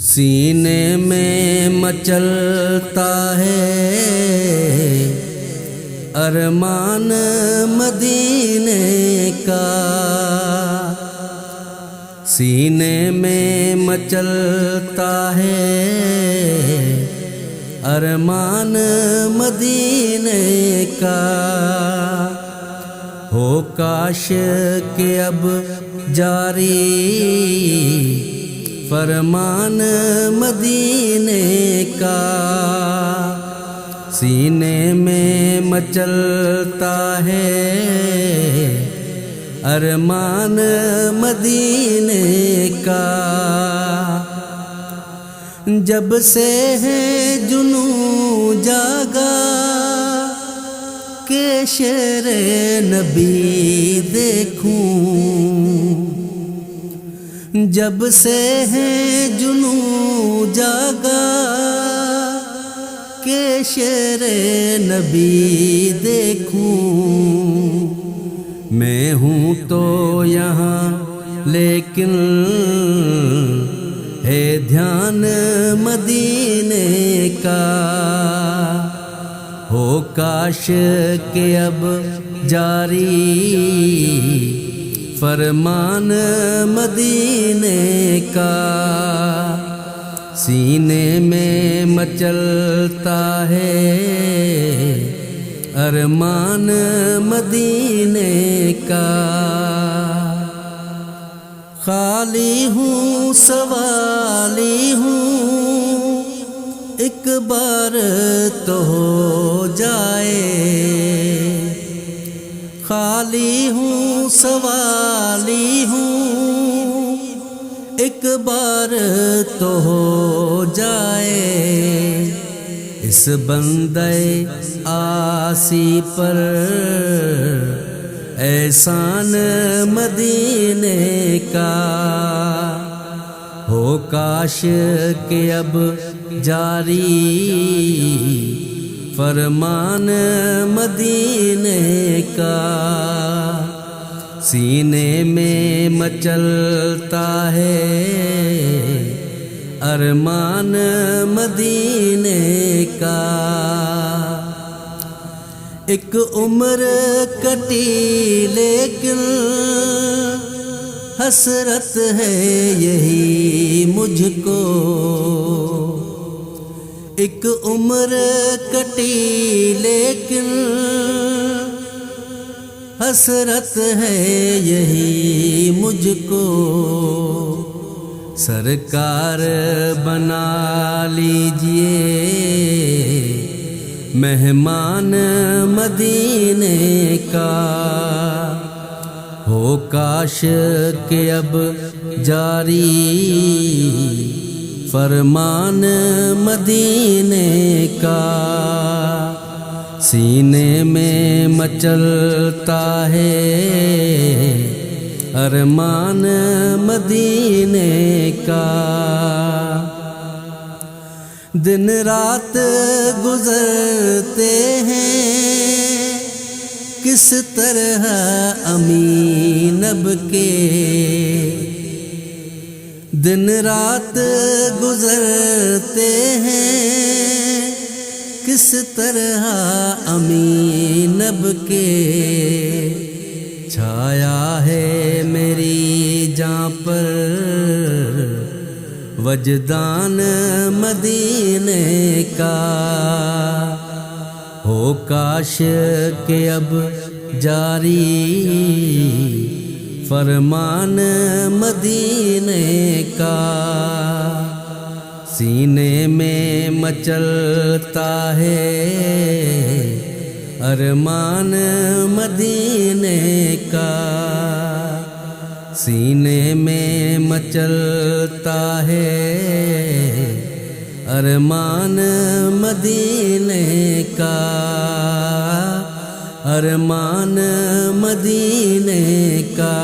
سینے میں مچلتا ہے ارمان مدینے کا، سینے میں مچلتا ہے ارمان مدینے کا۔ ہو کاش کہ اب جاری فرمان مدینے کا، سینے میں مچلتا ہے ارمان مدینے کا۔ جب سے ہے جنوں جاگا کہ شیر نبی دیکھوں، جب سے ہے جنوں جاگا کہ شیر نبی دیکھوں۔ میں ہوں تو یہاں لیکن ہے دھیان مدینے کا۔ ہو کاش کہ اب جاری فرمان مدینے کا، سینے میں مچلتا ہے ارمان مدینے کا۔ خالی ہوں سوالی ہوں ایک بار تو ہو جائے، خالی ہوں سوالی ہوں ایک بار تو ہو جائے۔ اس بندے آسی پر احسان مدینے کا۔ ہو کاش کہ اب جاری فرمان مدینے کا، سینے میں مچلتا ہے ارمان مدینے کا۔ ایک عمر کٹی لیکن حسرت ہے یہی مجھ کو، ایک عمر کٹی لیکن حسرت ہے یہی مجھ کو۔ سرکار بنا لیجئے مہمان مدینے کا۔ ہو کاش کہ اب جاری فرمان مدینے کا، سینے میں مچلتا ہے ارمان مدینے کا۔ دن رات گزرتے ہیں کس طرح امینب کے، دن رات گزرتے ہیں کس طرح امینب کے۔ چھایا ہے میری جاں پر وجدان مدینے کا۔ ہو کاش کہ اب جاری فرمان مدینے کا، سینے میں مچلتا ہے ارمان مدینے کا، سینے میں مچلتا ہے ارمان مدینے کا، ارمان مدینے کا۔